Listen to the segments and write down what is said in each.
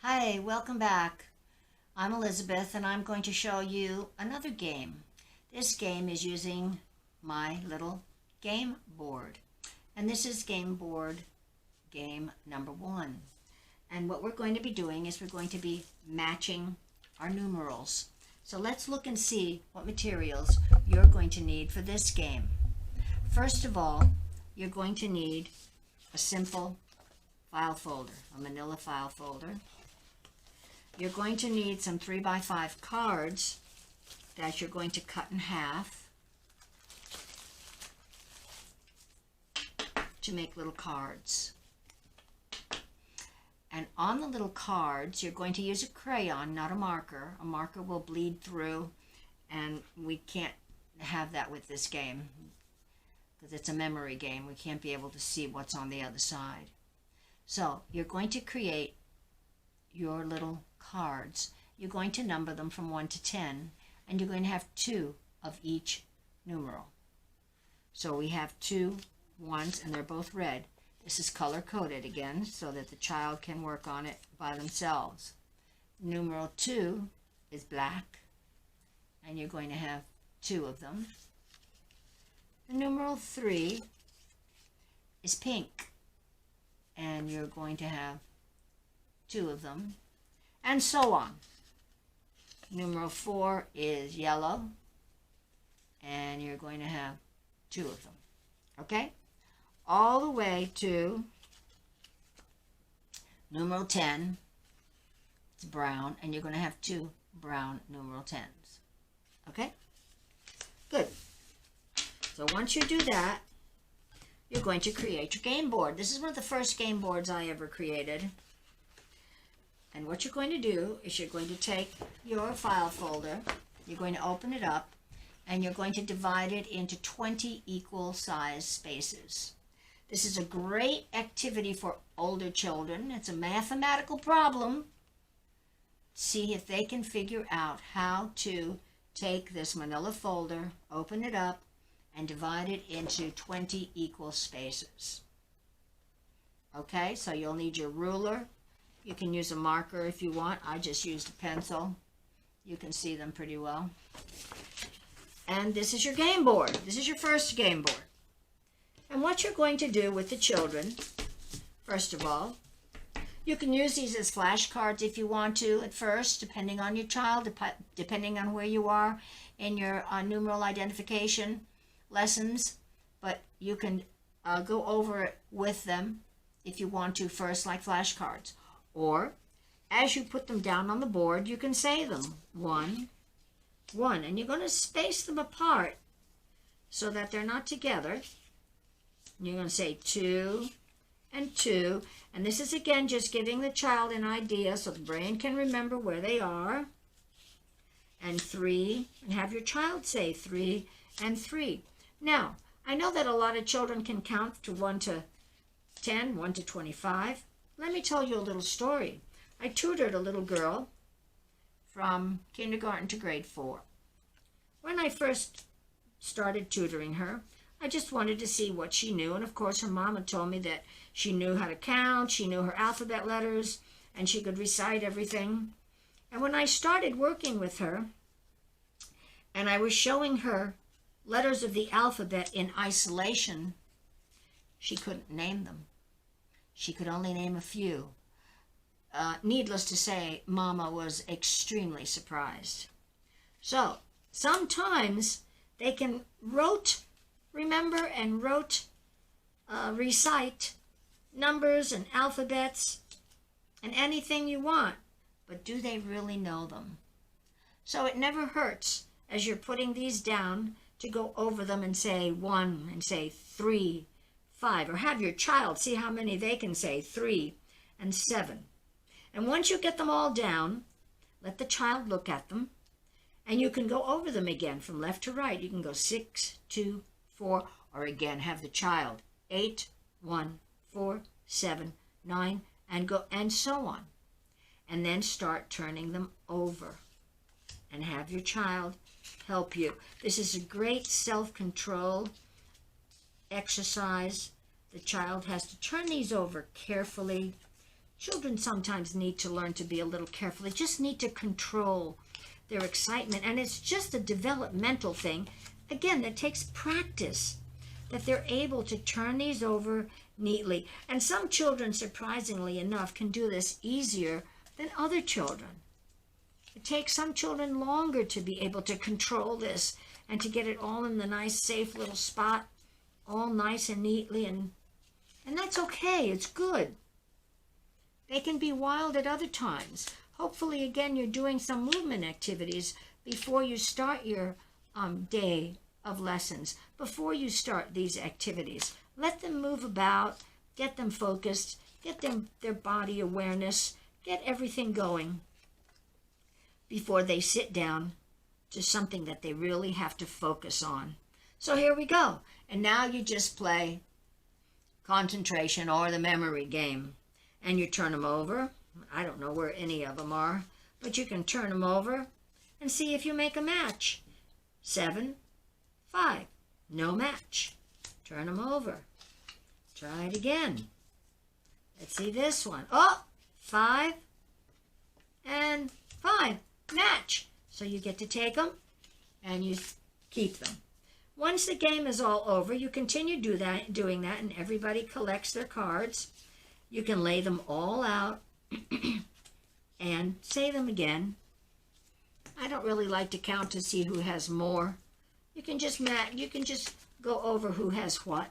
Hi, welcome back. I'm Elizabeth and I'm going to show you another game. This game is using my little game board. And this is game board game number 1. And what we're going to be doing is we're going to be matching our numerals. So let's look and see what materials you're going to need for this game. First of all, you're going to need a simple file folder, a manila file folder. You're going to need some 3x5 cards that you're going to cut in half to make little cards. And on the little cards, you're going to use a crayon, not a marker. A marker will bleed through, and we can't have that with this game because it's a memory game. We can't be able to see what's on the other side. So you're going to create your little cards. You're going to number them from 1 to 10, and you're going to have 2 of each numeral. So we have 2 ones, and they're both red. This is color-coded again, so that the child can work on it by themselves. Numeral 2 is black, and you're going to have 2 of them. The numeral 3 is pink, and you're going to have 2 of them, and so on. Numeral 4 is yellow, and you're going to have 2 of them. Okay? All the way to numeral 10, it's brown, and you're going to have 2 brown numeral 10s. Okay? Good. So once you do that, you're going to create your game board. This is one of the first game boards I ever created. And what you're going to do is you're going to take your file folder, you're going to open it up, and you're going to divide it into 20 equal size spaces. This is a great activity for older children. It's a mathematical problem. See if they can figure out how to take this manila folder, open it up, and divide it into 20 equal spaces. Okay, so you'll need your ruler. You can use a marker if you want. I just used a pencil. You can see them pretty well. And this is your game board. This is your first game board. And what you're going to do with the children, first of all, you can use these as flashcards if you want to at first, depending on your child, depending on where you are in your numeral identification lessons. But you can go over it with them if you want to first, like flashcards. Or, as you put them down on the board, you can say them. 1, 1. And you're going to space them apart so that they're not together. You're going to say 2 and 2. And this is, again, just giving the child an idea so the brain can remember where they are. And 3. And have your child say 3 and 3. Now, I know that a lot of children can count to 1 to 10, 1 to 25. Let me tell you a little story. I tutored a little girl from kindergarten to grade 4. When I first started tutoring her, I just wanted to see what she knew. And of course, her mama told me that she knew how to count, she knew her alphabet letters, and she could recite everything. And when I started working with her, and I was showing her letters of the alphabet in isolation, she couldn't name them. She could only name a few. Needless to say, Mama was extremely surprised. So, sometimes they can remember and recite numbers and alphabets and anything you want, but do they really know them? So it never hurts, as you're putting these down, to go over them and say 1 and say 3, 5, or have your child see how many they can say, 3 and 7. And once you get them all down, let the child look at them, and you can go over them again from left to right. You can go 6, 2, 4, or again have the child 8, 1, 4, 7, 9, and go, and so on. And then start turning them over and have your child help you. This is a great self-control exercise. The child has to turn these over carefully, Children sometimes need to learn to be a little careful. They just need to control their excitement. And it's just a developmental thing, again, that takes practice, that they're able to turn these over neatly. And some children, surprisingly enough, can do this easier than other children. It takes some children longer to be able to control this and to get it all in the nice, safe little spot, all nice and neatly, and that's okay. It's good. They can be wild at other times. Hopefully, again, you're doing some movement activities before you start your day of lessons, before you start these activities. Let them move about, get them focused, get them their body awareness, get everything going before they sit down to something that they really have to focus on. So here we go. And now you just play concentration or the memory game. And you turn them over. I don't know where any of them are, but you can turn them over and see if you make a match. 7, 5, no match. Turn them over. Try it again. Let's see this one. Oh, 5 and 5, match. So you get to take them and you keep them. Once the game is all over, you continue doing that, and everybody collects their cards. You can lay them all out and say them again. I don't really like to count to see who has more. You can just go over who has what,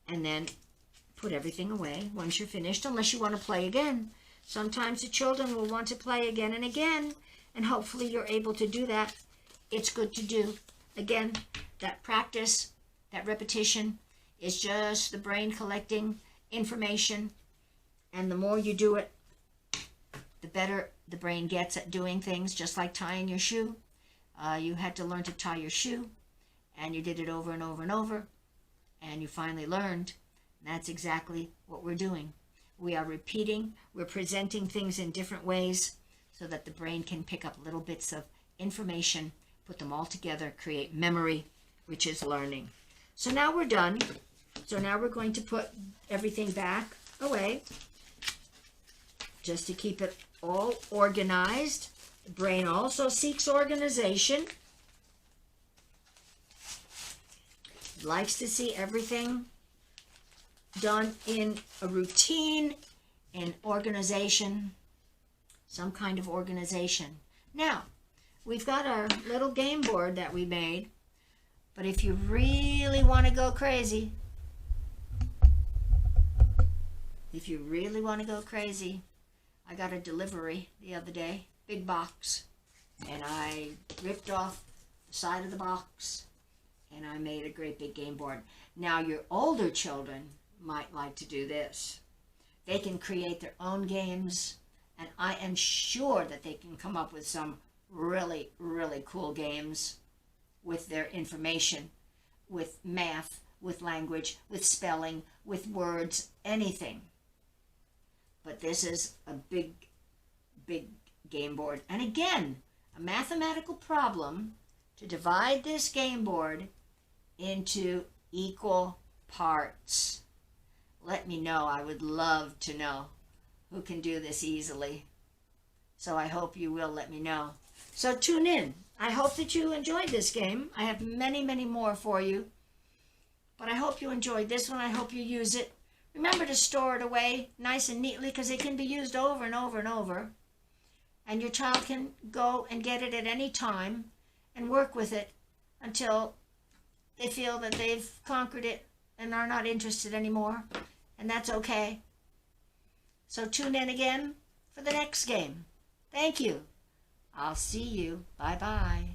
and then put everything away once you're finished, unless you want to play again. Sometimes the children will want to play again and again, and hopefully you're able to do that. It's good to do. Again, that practice, that repetition is just the brain collecting information, and the more you do it, the better the brain gets at doing things, just like tying your shoe. You had to learn to tie your shoe, and you did it over and over and over, and you finally learned. And that's exactly what we're doing. We are repeating, we're presenting things in different ways so that the brain can pick up little bits of information, put them all together, create memory, which is learning. So now we're done. So now we're going to put everything back away just to keep it all organized. The brain also seeks organization. It likes to see everything done in a routine, in organization, some kind of organization. Now, we've got our little game board that we made, but if you really want to go crazy, I got a delivery the other day, big box, and I ripped off the side of the box, and I made a great big game board. Now, your older children might like to do this. They can create their own games, and I am sure that they can come up with some really, really cool games with their information, with math, with language, with spelling, with words, anything. But this is a big, big game board. And again, a mathematical problem to divide this game board into equal parts. Let me know. I would love to know who can do this easily. So I hope you will let me know. So tune in. I hope that you enjoyed this game. I have many, many more for you. But I hope you enjoyed this one. I hope you use it. Remember to store it away nice and neatly, because it can be used over and over and over. And your child can go and get it at any time and work with it until they feel that they've conquered it and are not interested anymore. And that's okay. So tune in again for the next game. Thank you. I'll see you. Bye-bye.